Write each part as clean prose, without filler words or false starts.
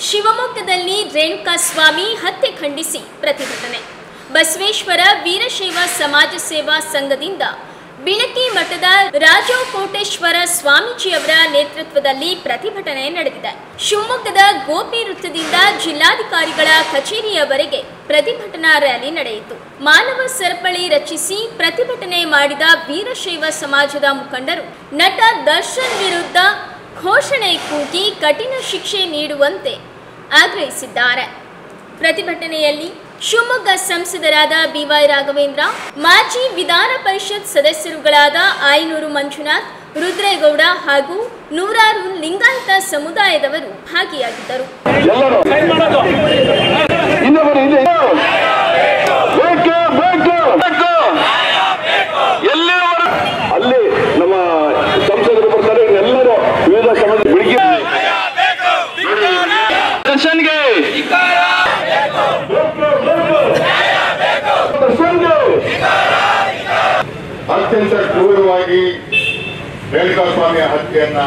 ಶಿವಮೊಗ್ಗದಲ್ಲಿ ರೇಣುಕಾಸ್ವಾಮಿ ಹತ್ಯೆ ಖಂಡಿಸಿ ಪ್ರತಿಭಟನೆ. ಬಸವೇಶ್ವರ ವೀರಶೈವ ಸಮಾಜ ಸೇವಾ ಸಂಘದಿಂದ ಬಿಳಕಿ ಮಠದ ರಾಜಕೋಟೇಶ್ವರ ಸ್ವಾಮೀಜಿಯವರ ನೇತೃತ್ವದಲ್ಲಿ ಪ್ರತಿಭಟನೆ ನಡೆದಿದೆ. ಶಿವಮೊಗ್ಗದ ಗೋಪಿ ವೃತ್ತದಿಂದ ಜಿಲ್ಲಾಧಿಕಾರಿಗಳ ಕಚೇರಿಯವರೆಗೆ ಪ್ರತಿಭಟನಾ ರ್ಯಾಲಿ ನಡೆಯಿತು. ಮಾನವ ಸರಪಳಿ ರಚಿಸಿ ಪ್ರತಿಭಟನೆ ಮಾಡಿದ ವೀರಶೈವ ಸಮಾಜದ ಮುಖಂಡರು ನಟ ದರ್ಶನ್ ವಿರುದ್ಧ ಘೋಷಣೆ ಕೂಗಿ ಕಠಿಣ ಶಿಕ್ಷೆ ನೀಡುವಂತೆ ಆಗ್ರಹಿಸಿದ್ದಾರೆ. ಪ್ರತಿಭಟನೆಯಲ್ಲಿ ಶಿವಮೊಗ್ಗ ಸಂಸದರಾದ ಬಿವೈ ರಾಘವೇಂದ್ರ, ಮಾಜಿ ವಿಧಾನ ಪರಿಷತ್ ಸದಸ್ಯರುಗಳಾದ ಆಯನೂರು ಮಂಜುನಾಥ್, ರುದ್ರೇಗೌಡ ಹಾಗೂ ನೂರಾರು ಲಿಂಗಾಯತ ಸಮುದಾಯದವರು ಭಾಗಿಯಾಗಿದ್ದರು. ಅಲ್ಲಿ ನಮ್ಮ ಸಂಸದರು ಬರ್ತಾರೆ, ಎಲ್ಲರೂ ವಿವಿಧ ಸಮಾಜ ಅತ್ಯಂತ ಕ್ರೂರವಾಗಿ ರೇಣುಕಾಸ್ವಾಮಿಯ ಹತ್ಯೆಯನ್ನ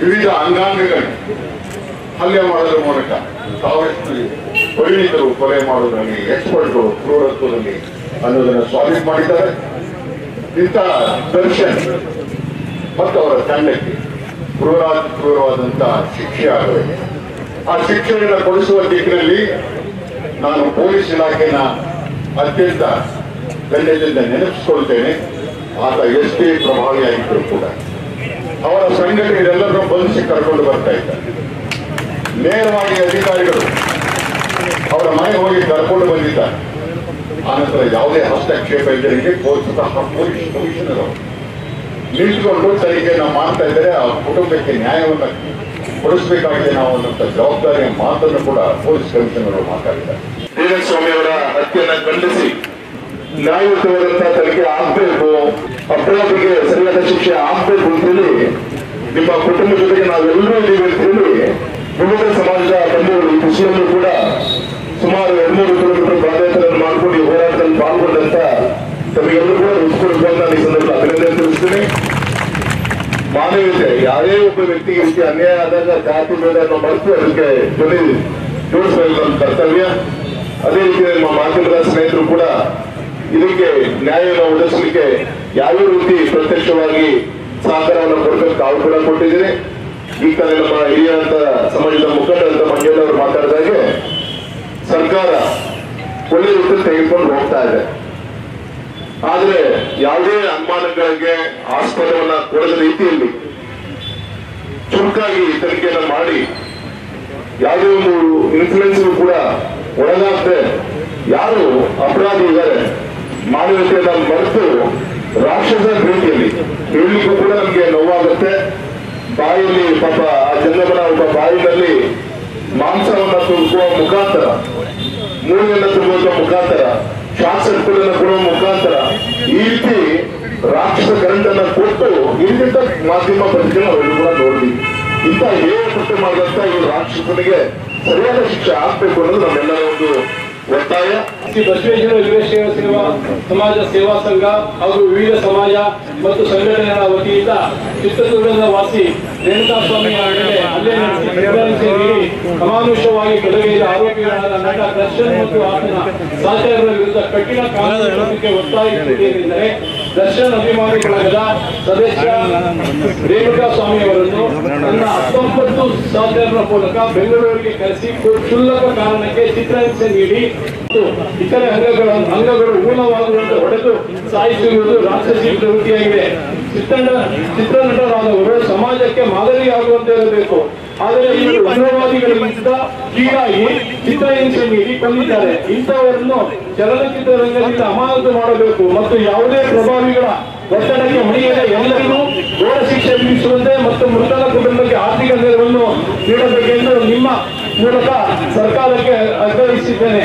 ವಿವಿಧ ಅಂಗಾಂಗಗಳು ಹಲ್ಲೆ ಮಾಡೋದ್ರ ಮೂಲಕ ಸಾಕಷ್ಟು ಪರಿಣಿತರು ಕೊಲೆ ಮಾಡೋದ್ರಲ್ಲಿ, ಎಕ್ಸ್ಪರ್ಟ್ಗಳು ಕ್ರೂರತ್ವದಲ್ಲಿ ಅನ್ನೋದನ್ನು ಸ್ವಾಧೀನ ಮಾಡಿದ್ದಾರೆ. ಇಂಥ ದರ್ಶನ್ ಮತ್ತು ಅವರ ತಂಡಕ್ಕೆ ಕ್ರೂರವಾದಂತಹ ಶಿಕ್ಷೆ ಆಗಬೇಕು. ಆ ಶಿಕ್ಷೆಯನ್ನು ಕೊಡಿಸುವ ದಿಕ್ಕಿನಲ್ಲಿ ನಾನು ಪೊಲೀಸ್ ಇಲಾಖೆನ ಅತ್ಯಂತ ಧನ್ಯತೆಯಿಂದ ನೆನಪಿಸಿಕೊಳ್ತೇನೆ. ಆತ ಎಷ್ಟೇ ಪ್ರಭಾವಿಯಾಗಿದ್ದರೂ ಕೂಡ ಅವರ ಸಂಘಟನೆಗಳೆಲ್ಲರೂ ಬಂಧಿಸಿ ಕರ್ಕೊಂಡು ಬರ್ತಾ ಇದ್ದಾರೆ. ನೇರವಾಗಿ ಅಧಿಕಾರಿಗಳು ಅವರ ಮನೆಗೆ ಹೋಗಿ ಕರ್ಕೊಂಡು ಬಂದಿದ್ದಾರೆ. ಆನಂತರ ಯಾವುದೇ ಹಸ್ತಕ್ಷೇಪ ಇದ್ದರಿಗೆ ಸ್ವತಃ ಪೊಲೀಸ್ ಕಮಿಷನರ್ ಅವರು ನಿಂತುಕೊಂಡು ತನಿಖೆಯನ್ನು ಮಾಡ್ತಾ ಇದ್ದಾರೆ. ಆ ಕುಟುಂಬಕ್ಕೆ ನ್ಯಾಯವನ್ನು ಕೊಡಿಸಬೇಕಾಗಿದೆ ನಾವು ಅನ್ನೋಂಥ ಜವಾಬ್ದಾರಿಯ ಮಾತನ್ನು ಕೂಡ ಪೊಲೀಸ್ ಕಮಿಷನರ್ ಅವರು ಮಾತಾಡಿದ್ದಾರೆ. ರೇಣುಸ್ವಾಮಿ ಅವರ ಹತ್ಯೆಯನ್ನು ಖಂಡಿಸಿ ನ್ಯಾಯಯುತವಾದಂತಹ ತನಿಖೆ ಆಗ್ಬೇಕು, ಅಪರಾಧಿಗೆ ಸರಿಯಾದ ಶಿಕ್ಷೆ ಆಗ್ಬೇಕು ಅಂತೇಳಿ ನಿಮ್ಮ ಕುಟುಂಬ ಜೊತೆಗೆ ನಾವೆಲ್ಲರೂ ಇದ್ದೀವಿ ಅಂತ ಹೇಳಿ ವಿವಿಧ ಸಮಾಜದ ಬಂಧುಗಳು ಕೃಷಿಯಲ್ಲೂ ಕೂಡ ಸುಮಾರು 200 ಕಿಲೋಮೀಟರ್ ಪಾದಯಾತ್ರೆಯನ್ನು ಮಾಡಿಕೊಂಡು ಈ ಹೋರಾಟದಲ್ಲಿ ಪಾಲ್ಗೊಂಡಂತ ತಮಗೆಲ್ಲರೂ ಕೂಡ ಉತ್ಕೊಳ್ಬೇಕು ಈ ಸಂದರ್ಭ ಅಭಿನಂದನೆ ತಿಳಿಸ್ತೀನಿ. ಮಾನವೀಯತೆ, ಯಾರೇ ಒಬ್ಬ ವ್ಯಕ್ತಿಗೆ ರೀತಿ ಅನ್ಯಾಯ ಆದಾಗ ಜಾತಿ ಭೇದವನ್ನು ಮರೆತು ಅದಕ್ಕೆ ಧ್ವನಿ ಜೋಡಿಸಬೇಕು ನಮ್ಮ ಕರ್ತವ್ಯ. ಅದೇ ರೀತಿ ನಮ್ಮ ಮಾಧ್ಯಮದ ಸ್ನೇಹಿತರು ಕೂಡ ಇದಕ್ಕೆ ನ್ಯಾಯವನ್ನು ಒದಗಿಸಲಿಕ್ಕೆ ಯಾವ್ಯಾವ ರೀತಿ ಪ್ರತ್ಯಕ್ಷವಾಗಿ ಸಹಕಾರವನ್ನು ಕೊಡಬೇಕು ತಾವು ಕೂಡ ಕೊಟ್ಟಿದ್ದೀರಿ. ಈಗ ತಾನೇ ನಮ್ಮ ಹಿರಿಯಂತ ಸಮಾಜದ ಮುಖಂಡರಂತ ಮಂಜೇನವರು ಮಾತಾಡಿದಾಗೆ ಸರ್ಕಾರ ಒಳ್ಳೆ ರೀತಿ ತೆಗೆದುಕೊಂಡು ಹೋಗ್ತಾ ಇದೆ. ಆದ್ರೆ ಯಾವುದೇ ಅನುಮಾನಗಳಿಗೆ ಆಸ್ಪದವನ್ನ ಕೊಡದ ರೀತಿಯಲ್ಲಿ ಚುರುಕಾಗಿ ತನಿಖೆಯನ್ನು ಮಾಡಿ ಯಾವುದೇ ಒಂದು ಇನ್ಫ್ಲೂಯೆನ್ಸ್ ಕೂಡ ಒಳಗಾಗದೆ ಯಾರು ಅಪರಾಧಿ ಇದ್ದಾರೆ ಮಾನವೀಯತೆಯನ್ನ ಮರೆತು ರಾಕ್ಷಸ ರೀತಿಯಲ್ಲಿ ಹೇಳಲಿಕ್ಕೂ ಕೂಡ ನಮ್ಗೆ ನೋವಾಗುತ್ತೆ. ಬಾಯಲ್ಲಿ ಪಾಪ ಆ ಜಂಗಮನ ಒಬ್ಬ ಬಾಯಿನಲ್ಲಿ ಮಾಂಸವನ್ನ ತುಂಬುವ ಮುಖಾಂತರ, ಮೂಳೆಯನ್ನ ತುಂಬುವ ಮುಖಾಂತರ, ಶ್ವಾಸಕೋಶವನ್ನು ಕೊಡುವ ಮುಖಾಂತರ ಈ ರೀತಿ ರಾಕ್ಷಸ ಕರೆಂಟ್ ಅನ್ನ ಕೊಟ್ಟು ಇಂಥ ಮಾಧ್ಯಮ ಪತ್ರಿಕೆ ನಾವೆಲ್ಲರೂ ಕೂಡ ನೋಡ್ತೀವಿ. ಇಂಥ ಹೇಳಪಟ್ಟು ಮಾಡಿದಂತ ಈ ರಾಕ್ಷಸನಿಗೆ ಸರಿಯಾದ ಶಿಕ್ಷೆ ಆಗ್ಬೇಕು ಅನ್ನೋದು ನಮ್ಮೆಲ್ಲರ ಒಂದು ಒತ್ತಾಯ. ಶ್ರೀ ಬಸವೇಶ್ವರ ವೀರಶೈವ ಸೇವಾ ಸಮಾಜ ಸೇವಾ ಸಂಘ ಹಾಗೂ ವಿವಿಧ ಸಮಾಜ ಮತ್ತು ಸಂಘಟನೆಗಳ ವತಿಯಿಂದ ಚಿತ್ರದುರ್ಗದ ವಾಸಿ ರೇಣುಕಾಸ್ವಾಮಿ ಮೇಲೆ ಹಲ್ಲೆ ನಡೆಸಿ ನೀಡಿ ಅಮಾನುಷವಾಗಿ ಕೊಲೆಗೈದ ಆರೋಪಿಗಳಾದ ನಟ ದರ್ಶನ್ ಮತ್ತು ಆತನ ಸಹಚರರ ವಿರುದ್ಧ ಕಠಿಣ ಕಾನೂನಿಗೆ ಒತ್ತಾಯಿಸುವುದೇನೆಂದರೆ ದರ್ಶನ್ ಅಭಿಮಾನಿ ಬಳಗದ ಸದಸ್ಯ ರೇಣುಕಾಸ್ವಾಮಿ ಅವರನ್ನು ತನ್ನ 19 ಸಹಚರರ ಮೂಲಕ ಬೆಂಗಳೂರಿಗೆ ಕರೆಸಿ ಕ್ಷುಲ್ಲಕ ಕಾರಣಕ್ಕೆ ಚಿತ್ರಹಿಂಸೆ ನೀಡಿ ಇತರೆ ಅಂಗಗಳು ಊನವಾಗುವಂತೆ ಹೊಡೆದು ಸಾಯಿಸುವುದು ರಾಕ್ಷಸಿ ಪ್ರವೃತ್ತಿಯಾಗಿದೆ. ಚಿತ್ರನಟರಾದವರು ಸಮಾಜಕ್ಕೆ ಮಾದರಿಯಾಗುವಂತೆ ಇರಬೇಕು. ಆದರೆ ಇವರು ಉಗ್ರವಾದಿಗಳಿಂದ ಹೀಗಾಗಿ ಚಿತ್ರಹಿಂಸೆ ನೀಡಿ ಕೊಂದಿದ್ದಾರೆ. ಇಂಥವರನ್ನು ಚಲನಚಿತ್ರ ರಂಗದಿಂದ ಅಮಾನತು ಮಾಡಬೇಕು ಮತ್ತು ಯಾವುದೇ ಪ್ರಭಾವಿಗಳ ಒತ್ತಡಕ್ಕೆ ಮಣಿಯದೆ ಎಲ್ಲರಿಗೂ ಘೋರ ಶಿಕ್ಷೆ ವಿಧಿಸುವಂತೆ ಮತ್ತು ಮೃತನ ಕುಟುಂಬಕ್ಕೆ ಆರ್ಥಿಕ ನೆರವನ್ನು ನೀಡಬೇಕೆಂದು ನಿಮ್ಮ ಮೂಲಕ ಸರ್ಕಾರಕ್ಕೆ ಆಗ್ರಹಿಸಿದ್ದೇನೆ.